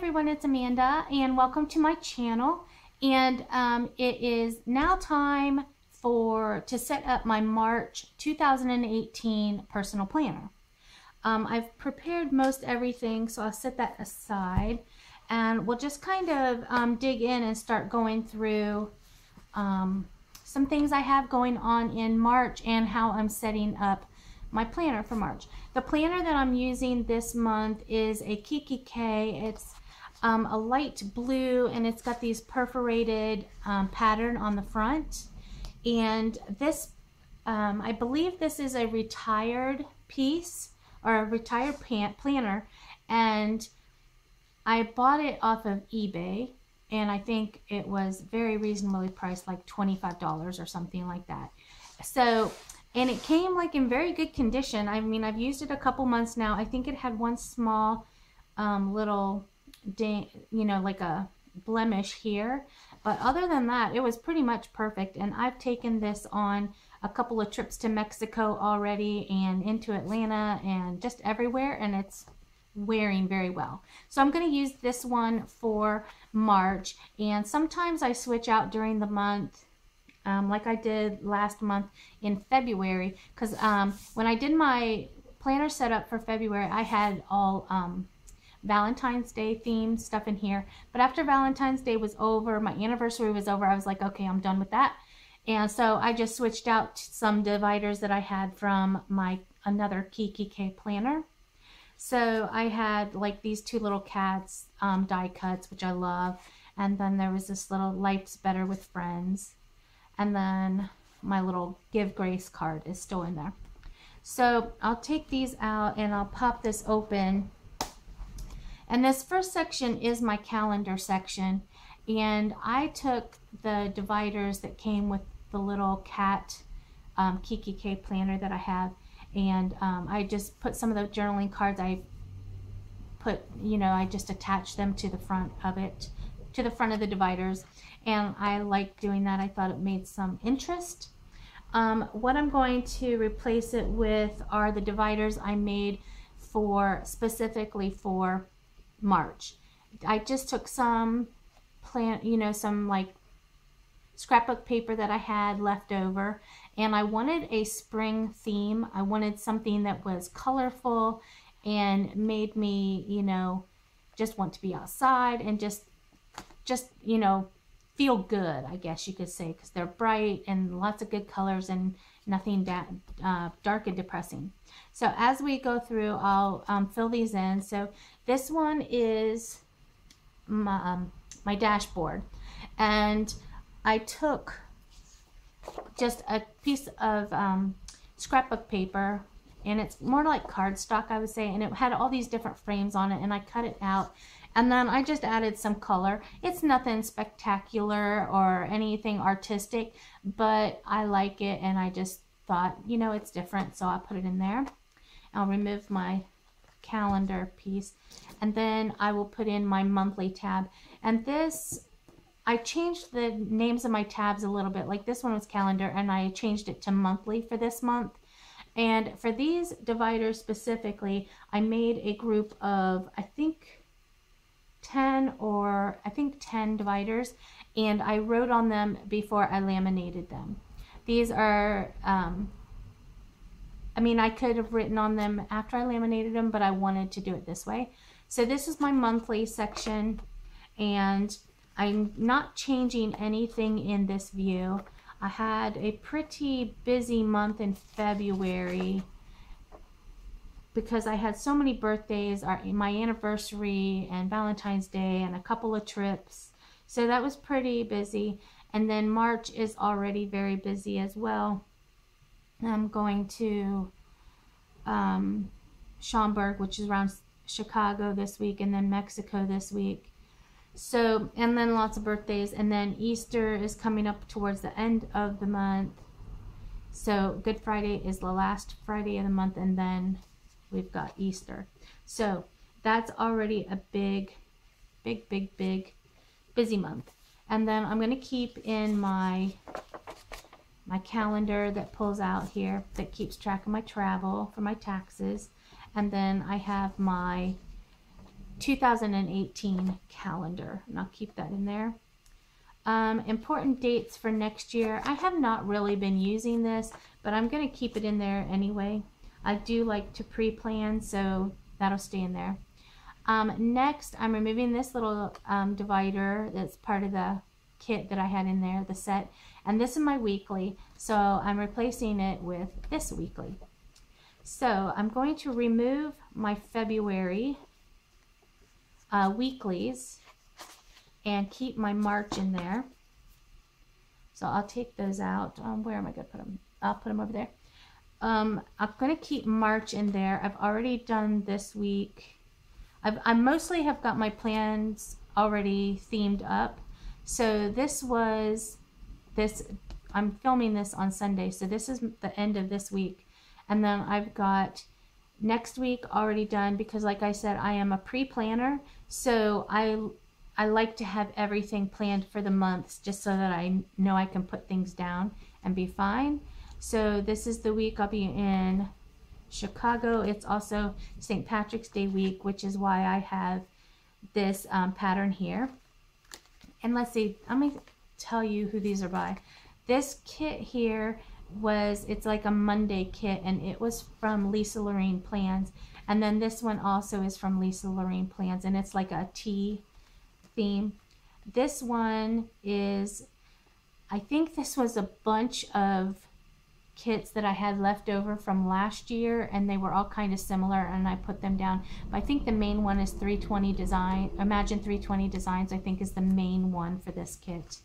everyone, it's Amanda and welcome to my channel. And it is now time to set up my March 2018 personal planner. I've prepared most everything, so I'll set that aside and we'll just kind of dig in and start going through some things I have going on in March and how I'm setting up my planner for March. The planner that I'm using this month is a Kikki K. It's a light blue and it's got these perforated pattern on the front. And this, I believe this is a retired piece or a retired planner, and I bought it off of eBay and I think it was very reasonably priced, like $25 or something like that. So, and it came like in very good condition. I mean, I've used it a couple months now. I think it had one small little, like a blemish here. But other than that, it was pretty much perfect. And I've taken this on a couple of trips to Mexico already and into Atlanta and just everywhere. And it's wearing very well. So I'm going to use this one for March. And sometimes I switch out during the month. Like I did last month in February, because when I did my planner setup for February, I had all Valentine's Day themed stuff in here. But after Valentine's Day was over, my anniversary was over, I was like, okay, I'm done with that. And so I just switched out some dividers that I had from my another Kikki K planner. So I had like these two little cats die cuts, which I love. And then there was this little Life's Better with Friends. And then my little Give Grace card is still in there. So I'll take these out and I'll pop this open. And this first section is my calendar section. And I took the dividers that came with the little cat Kikki K planner that I have. And I just put some of the journaling cards, I just attached them to the front of it, to the front of the dividers. And I like doing that. I thought it made some interest. What I'm going to replace it with are the dividers I made specifically for March. I just took some some like scrapbook paper that I had left over, and I wanted a spring theme. I wanted something that was colorful and made me, just want to be outside and just feel good, I guess you could say, because they're bright and lots of good colors and nothing dark and depressing. So as we go through, I'll fill these in. So this one is my dashboard, and I took just a piece of scrapbook paper, and it's more like cardstock, I would say, and it had all these different frames on it, and I cut it out. And then I just added some color. It's nothing spectacular or anything artistic, but I like it and I just thought, it's different, so I'll put it in there. I'll remove my calendar piece, and then I will put in my monthly tab. And this, I changed the names of my tabs a little bit. Like this one was calendar and I changed it to monthly for this month. And for these dividers specifically, I made a group of, I think 10 dividers, and I wrote on them before I laminated them. These are, I could have written on them after I laminated them, but I wanted to do it this way. So this is my monthly section, and I'm not changing anything in this view. I had a pretty busy month in February because I had so many birthdays, my anniversary and Valentine's Day and a couple of trips. So that was pretty busy. And then March is already very busy as well. I'm going to Schaumburg, which is around Chicago this week, and then Mexico this week. So, and then lots of birthdays, and then Easter is coming up towards the end of the month. So Good Friday is the last Friday of the month, and then we've got Easter. So that's already a big busy month. And then I'm going to keep in my calendar that pulls out here, that keeps track of my travel for my taxes. And then I have my 2018 calendar, and I'll keep that in there. Important dates for next year. I have not really been using this, but I'm going to keep it in there anyway. I do like to pre-plan, so that'll stay in there. Next, I'm removing this little divider that's part of the kit that I had in there, the set, and this is my weekly, so I'm replacing it with this weekly. So I'm going to remove my February weeklies and keep my March in there. So I'll take those out. Where am I going to put them? I'll put them over there. I'm going to keep March in there. I've already done this week. I mostly have got my plans already themed up. So this was this, I'm filming this on Sunday, so this is the end of this week. And then I've got next week already done, because like I said, I am a pre-planner, so I like to have everything planned for the months just so that I know I can put things down and be fine. So this is the week I'll be in Chicago. It's also St. Patrick's Day week, which is why I have this pattern here. And let's see, let me tell you who these are by. This kit here it's like a Monday kit, and it was from Lisa Lorraine Plans. And then this one also is from Lisa Lorraine Plans, and it's like a tea theme. This one is, I think this was a bunch of kits that I had left over from last year, and they were all kind of similar, and I put them down. But I think the main one is 320 Design. Imagine 320 Designs, I think, is the main one for this kit.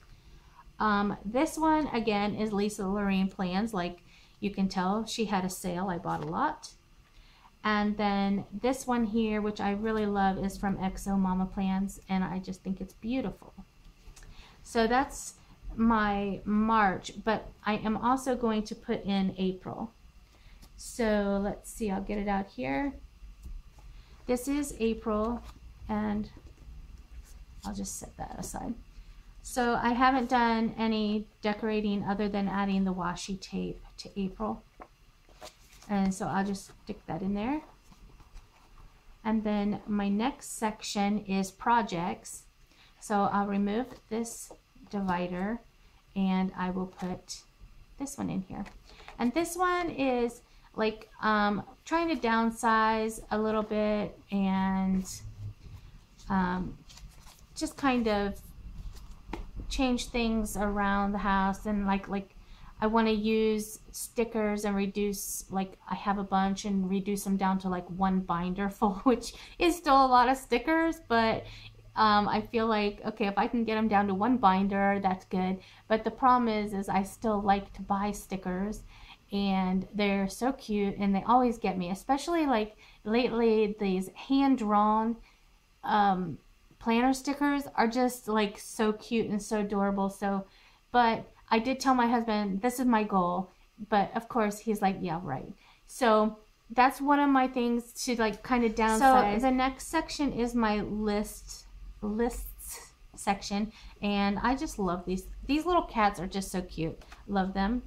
This one again is Lisa Lorraine Plans. Like you can tell, she had a sale. I bought a lot. And then this one here, which I really love, is from XO Mama Plans, and I just think it's beautiful. So that's my March, but I am also going to put in April. So let's see, I'll get it out here. This is April, and I'll just set that aside. So I haven't done any decorating other than adding the washi tape to April. And so I'll just stick that in there. And then my next section is projects. So I'll remove this divider and I will put this one in here. And this one is like trying to downsize a little bit and just kind of change things around the house, and like I want to use stickers and reduce, like I have a bunch, and reduce them down to like one binder full, which is still a lot of stickers, but I feel like, okay, if I can get them down to one binder, that's good. But the problem is I still like to buy stickers, and they're so cute, and they always get me, especially like lately. These hand-drawn planner stickers are just like so cute and so adorable. So, but I did tell my husband this is my goal, but of course he's like, yeah, right. So that's one of my things to like kind of downsize. So the next section is my lists section, and I just love these little cats are just so cute. Love them.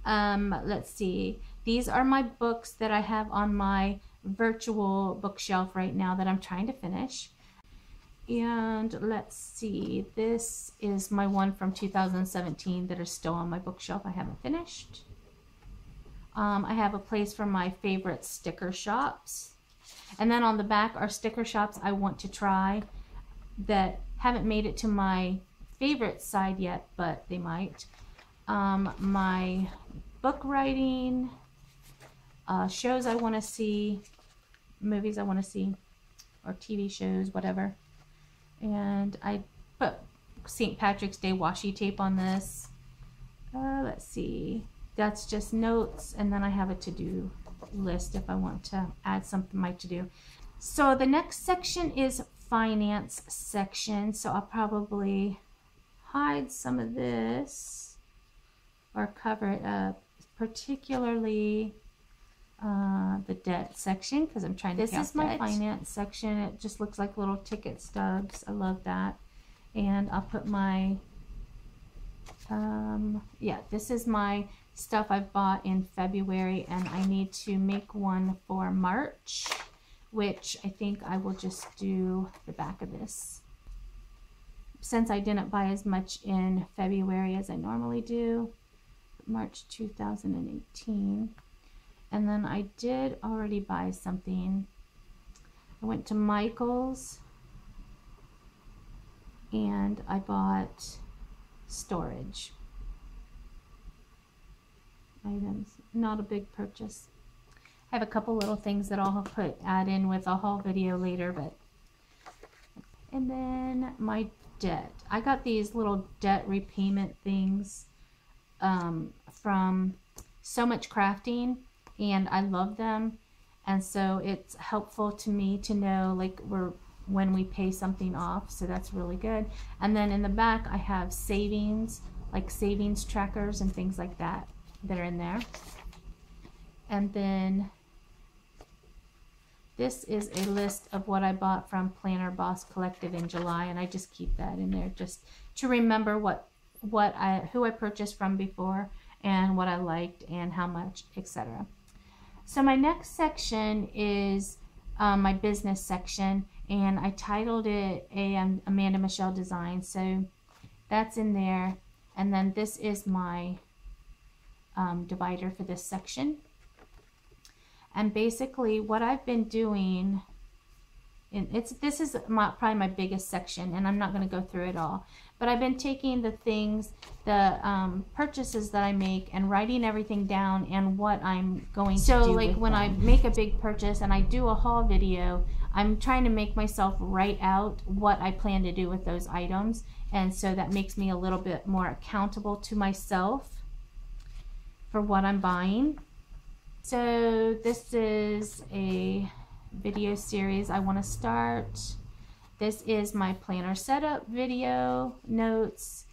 Let's see, these are my books that I have on my virtual bookshelf right now that I'm trying to finish. And let's see, this is my one from 2017 that are still on my bookshelf. I haven't finished. I have a place for my favorite sticker shops. And then on the back are sticker shops I want to try that haven't made it to my favorite side yet, but they might. My book writing, shows I want to see, movies I want to see, or TV shows, whatever. And I put St. Patrick's Day washi tape on this. Let's see, that's just notes, and then I have a to-do list if I want to add something to my to-do. So the next section is finance section, so I'll probably hide some of this or cover it up, particularly the debt section, because I'm trying to This is my finance section. It just looks like little ticket stubs. I love that. And I'll put my yeah, this is my stuff I've bought in February, and I need to make one for March, which I think I will just do the back of this. Since I didn't buy as much in February as I normally do, March 2018. And then I did already buy something. I went to Michael's and I bought storage items. Not a big purchase. I have a couple little things that I'll add in with a haul video later, but. And then my debt. I got these little debt repayment things from So Much Crafting, and I love them, and so it's helpful to me to know like when we pay something off, so that's really good. And then in the back I have savings, like savings trackers and things like that are in there. And then this is a list of what I bought from Planner Boss Collective in July, and I just keep that in there just to remember who I purchased from before and what I liked and how much, etc. So my next section is my business section, and I titled it Amanda Michelle Design. So that's in there, and then this is my divider for this section. And basically what I've been doing, and this is probably my biggest section, and I'm not going to go through it all, but I've been taking the things, the purchases that I make and writing everything down and what I'm going to do. So like when I make a big purchase and I do a haul video, I'm trying to make myself write out what I plan to do with those items, and so that makes me a little bit more accountable to myself for what I'm buying. So this is a video series I want to start. This is my planner setup video, notes,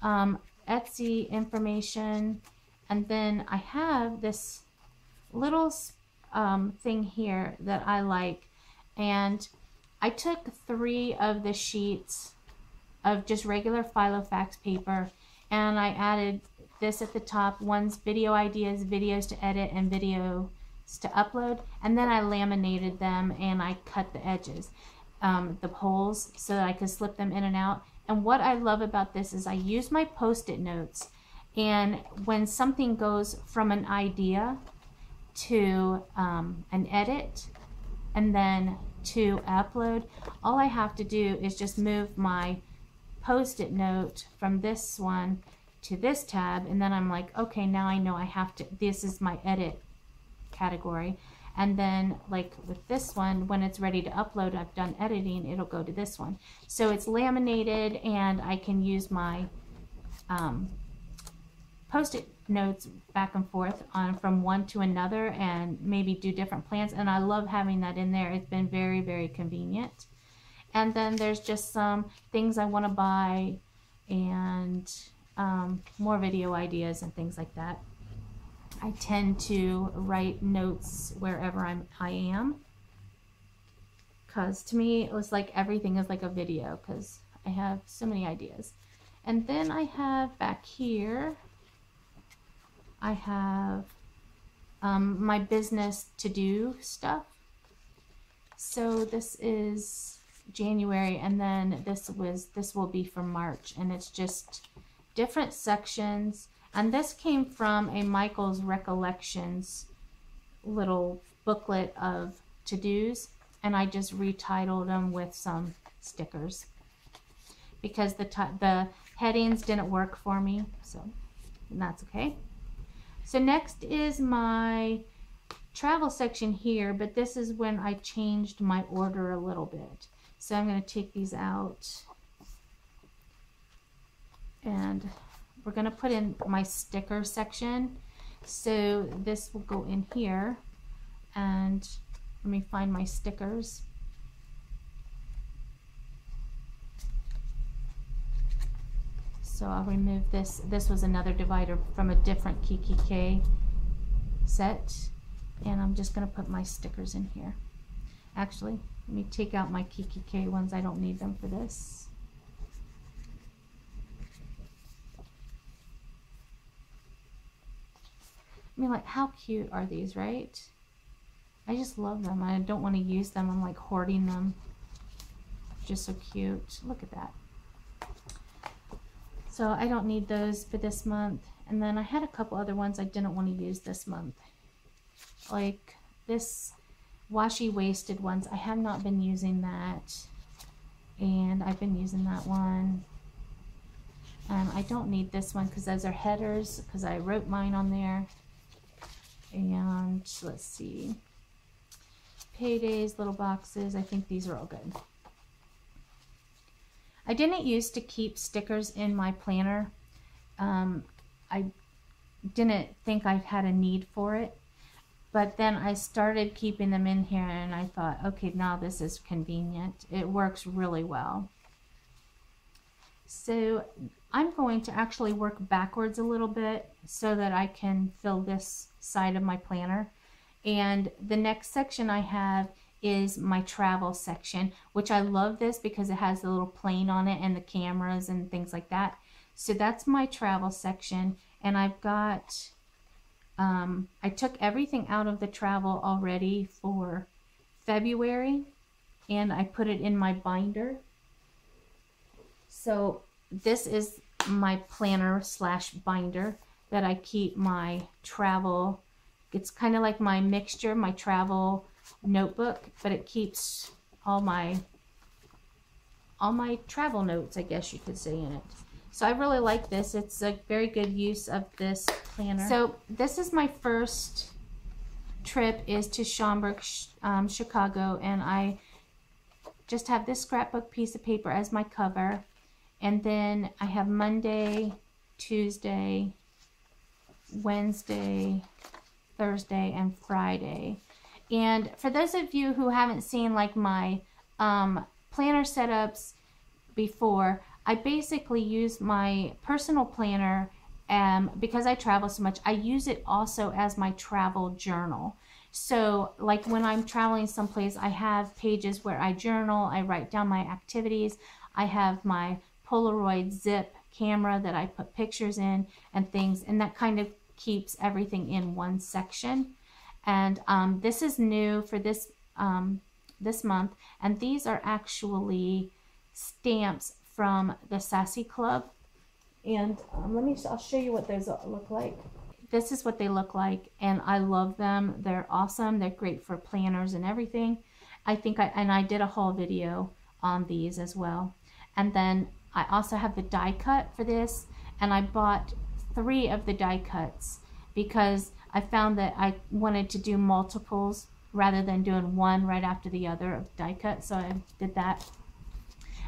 Etsy information, and then I have this little thing here that I like, and I took 3 of the sheets of just regular Filofax paper, and I added this at the top. One's video ideas, videos to edit, and videos to upload, and then I laminated them and I cut the edges, the holes, so that I could slip them in and out. And what I love about this is I use my post-it notes, and when something goes from an idea to an edit and then to upload, all I have to do is just move my post-it note from this one to this tab, and then I'm like, okay, now I know I have to, this is my edit category. And then like with this one, when it's ready to upload, I've done editing, it'll go to this one. So it's laminated, and I can use my post-it notes back and forth from one to another and maybe do different plans, and I love having that in there. It's been very, very convenient. And then there's just some things I want to buy, and more video ideas and things like that. I tend to write notes wherever I am, because to me it was like everything is like a video, because I have so many ideas. And then I have back here, I have my business to-do stuff. So this is January, and then this will be for March, and it's just different sections. And this came from a Michael's Recollections little booklet of to-dos, and I just retitled them with some stickers because the headings didn't work for me, so that's okay. So next is my travel section here, but this is when I changed my order a little bit. So I'm going to take these out, and we're going to put in my sticker section. So this will go in here, and let me find my stickers. So I'll remove this. This was another divider from a different Kikki K set, and I'm just going to put my stickers in here. Actually, let me take out my Kikki K ones. I don't need them for this. I mean, like, how cute are these, right? I just love them. I don't want to use them. I'm like hoarding them. Just so cute. Look at that. So I don't need those for this month. And then I had a couple other ones I didn't want to use this month. Like this washi wasted ones. I have not been using that. And I've been using that one. I don't need this one because those are headers, because I wrote mine on there. And let's see. Paydays, little boxes. I think these are all good. I didn't used to keep stickers in my planner. I didn't think I had a need for it. But then I started keeping them in here and I thought, okay, now this is convenient. It works really well. So I'm going to actually work backwards a little bit so that I can fill this side of my planner. And the next section I have is my travel section, which I love this because it has the little plane on it and the cameras and things like that. So that's my travel section. And I've got, I took everything out of the travel already for February and I put it in my binder. So this is my planner slash binder that I keep my travel. It's kind of like my mixture, my travel notebook, but it keeps all my travel notes, I guess you could say, in it. So I really like this. It's a very good use of this planner. So this is my first trip, is to Schaumburg, Chicago, and I just have this scrapbook piece of paper as my cover. And then I have Monday, Tuesday, Wednesday, Thursday, and Friday. And for those of you who haven't seen like my planner setups before, I basically use my personal planner because I travel so much. I use it also as my travel journal. So like when I'm traveling someplace, I have pages where I journal, I write down my activities. I have my Polaroid zip camera that I put pictures in and things, and that kind of keeps everything in one section. And this is new for this this month, and these are actually stamps from the Sassy Club. And I'll show you what those look like. This is what they look like, and I love them. They're awesome. They're great for planners and everything. I think I did a haul video on these as well. And then I also have the die cut for this, and I bought 3 of the die cuts because I found that I wanted to do multiples rather than doing one right after the other of die cut, so I did that.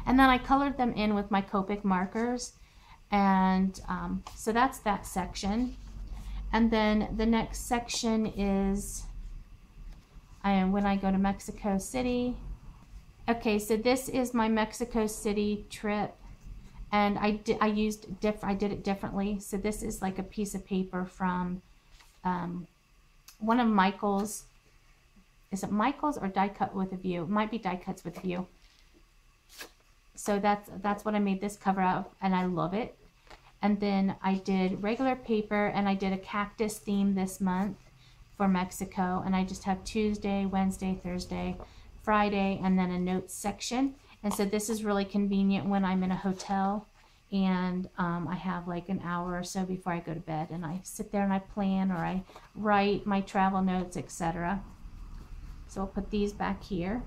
And then I colored them in with my Copic markers, and so that's that section. And then the next section is when I go to Mexico City. Okay, so this is my Mexico City trip, and I did it differently. So this is like a piece of paper from one of Michael's. Is it Michael's or Die Cut with a View? It might be Die Cuts with a View. So that's what I made this cover out of, and I love it. And then I did regular paper, and I did a cactus theme this month for Mexico, and I just have Tuesday, Wednesday, Thursday, Friday, and then a notes section. And so this is really convenient when I'm in a hotel and I have like an hour or so before I go to bed, and I sit there and I plan, or I write my travel notes, etc. So I'll put these back here.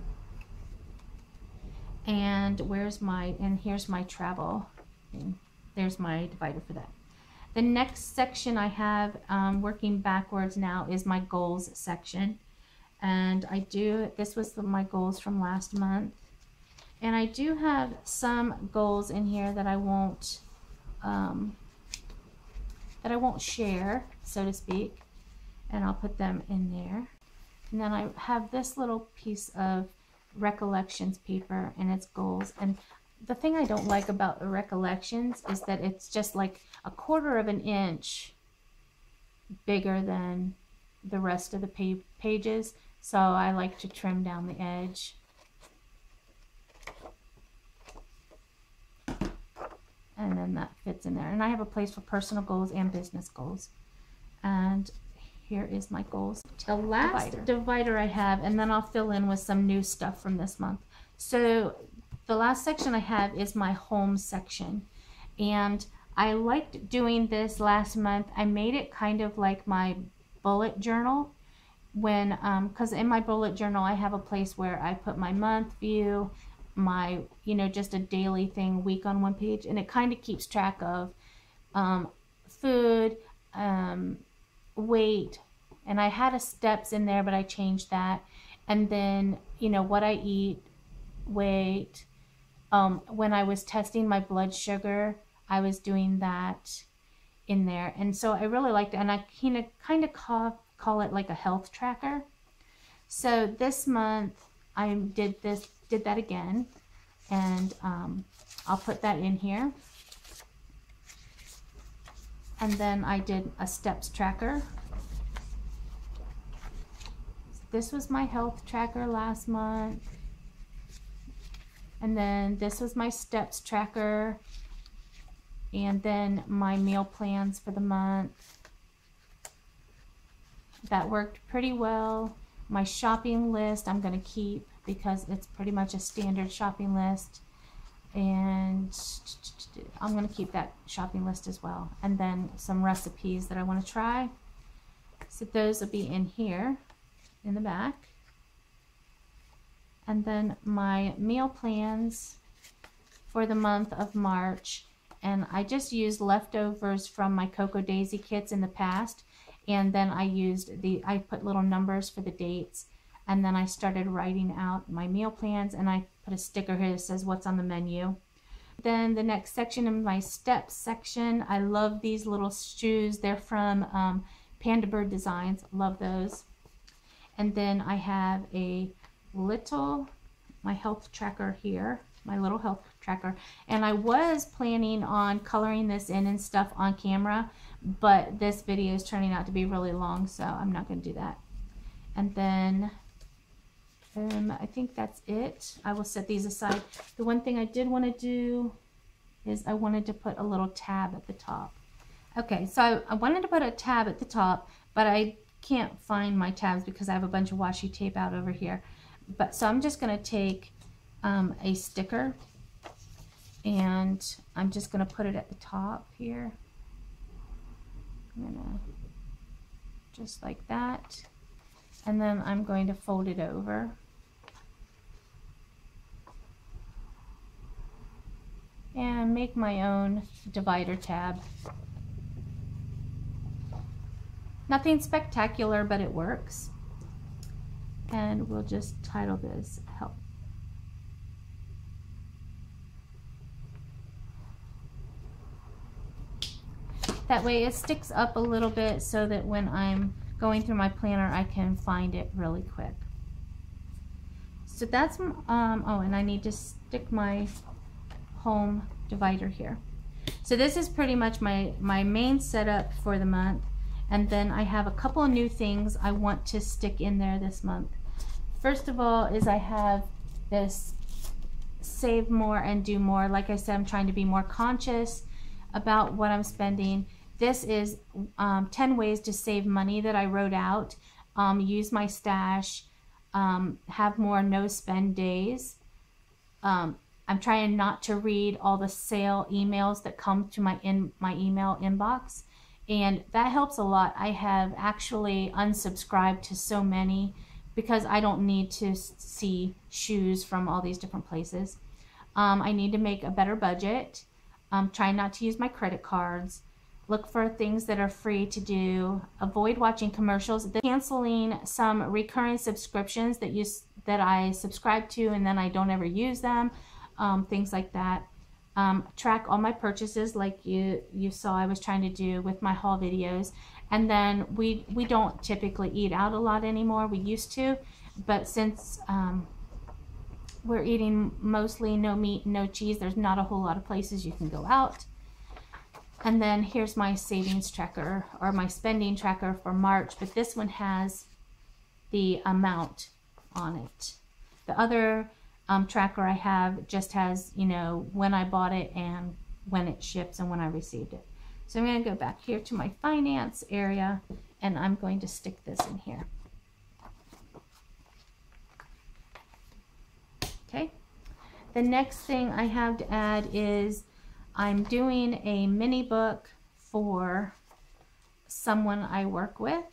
And here's my travel. And there's my divider for that. The next section I have, working backwards now, is my goals section. And this was my goals from last month. And I do have some goals in here that I won't share, so to speak. And I'll put them in there. And then I have this little piece of recollections paper, and it's goals. And the thing I don't like about the recollections is that it's just like 1/4 of an inch bigger than the rest of the pages. So I like to trim down the edge. And then that fits in there. And I have a place for personal goals and business goals. And here is my goals. The last divider I have, and then I'll fill in with some new stuff from this month. So the last section I have is my home section, and I liked doing this last month. I made it kind of like my bullet journal, when because in my bullet journal I have a place where I put my month view, my, you know, just a daily thing, week on one page, and it kind of keeps track of food, weight, and I had a steps in there, but I changed that, and then, you know, what I eat, weight. When I was testing my blood sugar, I was doing that in there, and so I really liked it, and I kind of call it like a health tracker. So this month I did that again, and I'll put that in here. And then I did a steps tracker. This was my health tracker last month, and then this was my steps tracker, and then my meal plans for the month. That worked pretty well. My shopping list I'm going to keep because it's pretty much a standard shopping list, and I'm going to keep that shopping list as well. And then some recipes that I want to try. So those will be in here in the back. And then my meal plans for the month of March. And I just used leftovers from my Cocoa Daisy kits in the past. And then I put little numbers for the dates. And then I started writing out my meal plans, and I put a sticker here that says what's on the menu. Then the next section in my steps section, I love these little shoes. They're from Panda Bird Designs. Love those. And then I have my health tracker here, my little health tracker. And I was planning on coloring this in and stuff on camera, but this video is turning out to be really long, so I'm not going to do that. And then I think that's it. I will set these aside. The one thing I did want to do is I wanted to put a little tab at the top. Okay, so I wanted to put a tab at the top, but I can't find my tabs because I have a bunch of washi tape out over here. But so I'm just going to take a sticker, and I'm just going to put it at the top here. I'm going to just like that, and then I'm going to fold it over. And make my own divider tab. Nothing spectacular, but it works. And we'll just title this Help. That way it sticks up a little bit so that when I'm going through my planner, I can find it really quick. So that's, oh, and I need to stick my home divider here. So this is pretty much my main setup for the month, and then I have a couple of new things I want to stick in there this month. First of all is I have this save more and do more. Like I said, I'm trying to be more conscious about what I'm spending. This is 10 ways to save money that I wrote out. Use my stash, have more no spend days. I'm trying not to read all the sale emails that come to my email inbox, and that helps a lot. I have actually unsubscribed to so many because I don't need to see shoes from all these different places. I need to make a better budget. Try not to use my credit cards. Look for things that are free to do. Avoid watching commercials. Canceling some recurring subscriptions that I subscribe to and then I don't ever use them. Things like that. Track all my purchases like you saw I was trying to do with my haul videos. And then we don't typically eat out a lot anymore. We used to, but since we're eating mostly no meat, no cheese, there's not a whole lot of places you can go out. And then here's my savings tracker, or my spending tracker for March, but this one has the amount on it. The other tracker I have just has, you know, when I bought it and when it ships and when I received it. So I'm going to go back here to my finance area, and I'm going to stick this in here. Okay. The next thing I have to add is I'm doing a mini book for someone I work with,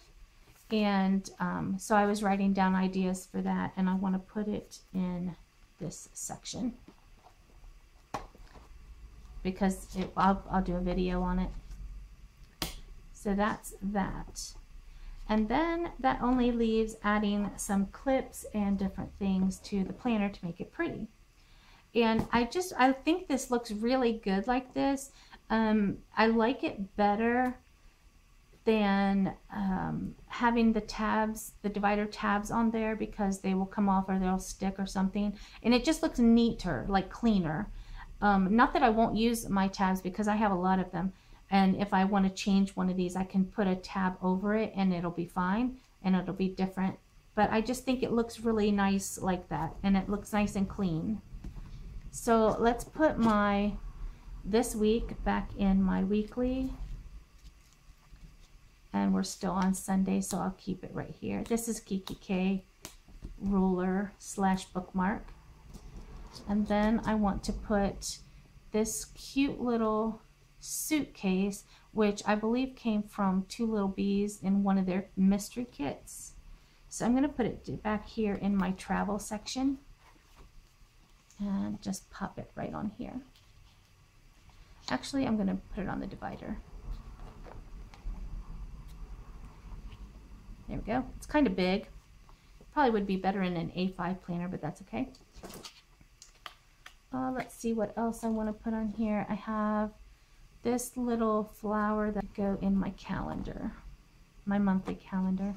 and so I was writing down ideas for that, and I want to put it in this section because I'll do a video on it. So that's that. And then that only leaves adding some clips and different things to the planner to make it pretty. And I think this looks really good like this. I like it better than having the tabs, the divider tabs on there, because they will come off or they'll stick or something. And it just looks neater, like cleaner. Not that I won't use my tabs, because I have a lot of them. And if I want to change one of these, I can put a tab over it and it'll be fine and it'll be different. But I just think it looks really nice like that, and it looks nice and clean. So let's put my this week back in my weekly, and we're still on Sunday, so I'll keep it right here. This is Kikki K ruler / bookmark. And then I want to put this cute little suitcase, which I believe came from Two Little Bees in one of their mystery kits. So I'm going to put it back here in my travel section and just pop it right on here. Actually, I'm going to put it on the divider. There we go. It's kind of big. Probably would be better in an A5 planner, but that's okay. Let's see what else I want to put on here. I have this little flower that go in my calendar, my monthly calendar.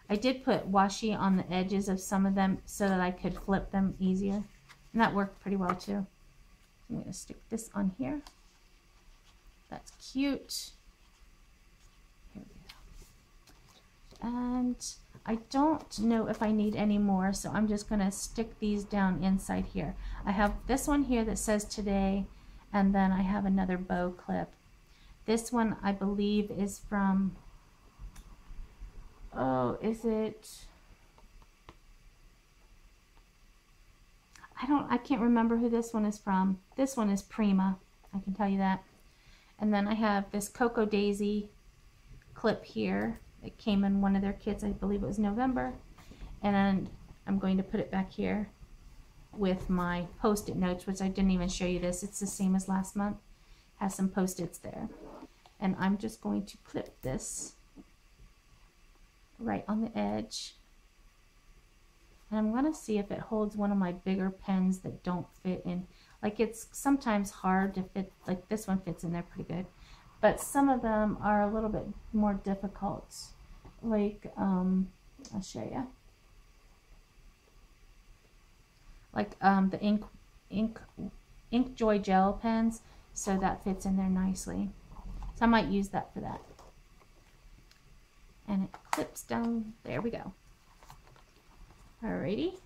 I did put washi on the edges of some of them so that I could flip them easier, and that worked pretty well too. I'm going to stick this on here. That's cute. Here we go. And I don't know if I need any more, so I'm just going to stick these down inside here. I have this one here that says today, and then I have another bow clip. This one I believe is from, oh, is it? I can't remember who this one is from. This one is Prima, I can tell you that. And then I have this Cocoa Daisy clip here. It came in one of their kits, I believe it was November. And I'm going to put it back here with my post-it notes, which I didn't even show you this. It's the same as last month. Has some post-its there. And I'm just going to clip this right on the edge. And I'm going to see if it holds one of my bigger pens that don't fit in. Like, it's sometimes hard to fit, like this one fits in there pretty good. But some of them are a little bit more difficult. Like, I'll show you. Like the Ink Joy gel pens, so that fits in there nicely. So I might use that for that. And it clips down. There we go. Alrighty.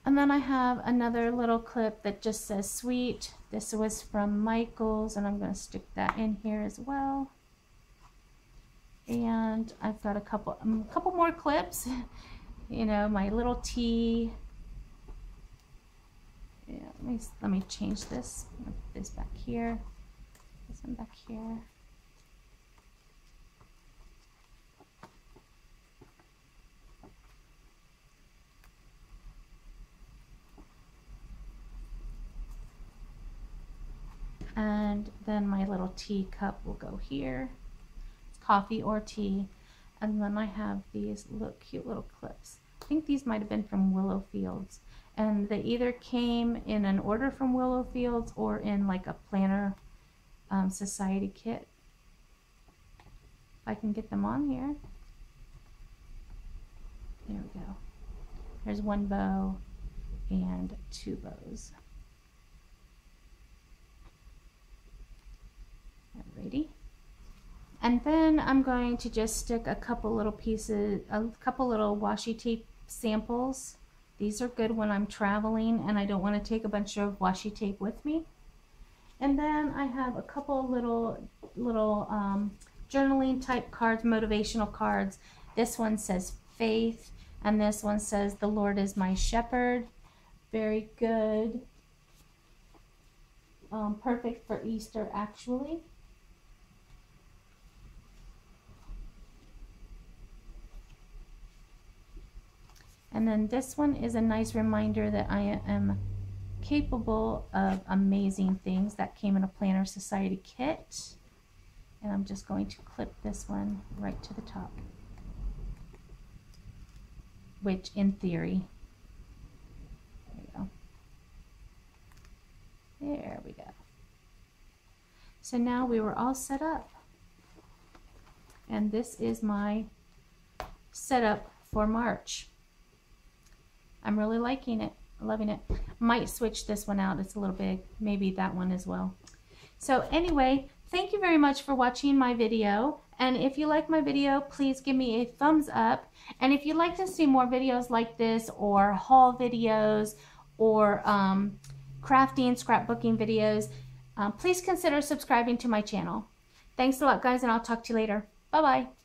And then I have another little clip that just says sweet. This was from Michael's, and I'm going to stick that in here as well. And I've got a couple more clips. You know, my little tea. Yeah, let me change this. Put this back here. This one back here. And then my little tea cup will go here. It's coffee or tea. And then I have these cute little clips. I think these might have been from Willow Fields. And they either came in an order from Willow Fields or in like a planner society kit. If I can get them on here. There we go. There's one bow and two bows. Alrighty. And then I'm going to just stick a couple little pieces, a couple little washi tape samples. These are good when I'm traveling and I don't want to take a bunch of washi tape with me. And then I have a couple little journaling type cards, motivational cards. This one says faith, and this one says the Lord is my shepherd. Very good. Perfect for Easter, actually. And then this one is a nice reminder that I am capable of amazing things. That came in a Planner Society kit. And I'm just going to clip this one right to the top. Which, in theory, there we go. There we go. So now we were all set up. And this is my setup for March. I'm really liking it, loving it. Might switch this one out, it's a little big. Maybe that one as well. So anyway, thank you very much for watching my video. And if you like my video, please give me a thumbs up. And if you'd like to see more videos like this, or haul videos, or crafting, scrapbooking videos, please consider subscribing to my channel. Thanks a lot, guys, and I'll talk to you later. Bye-bye.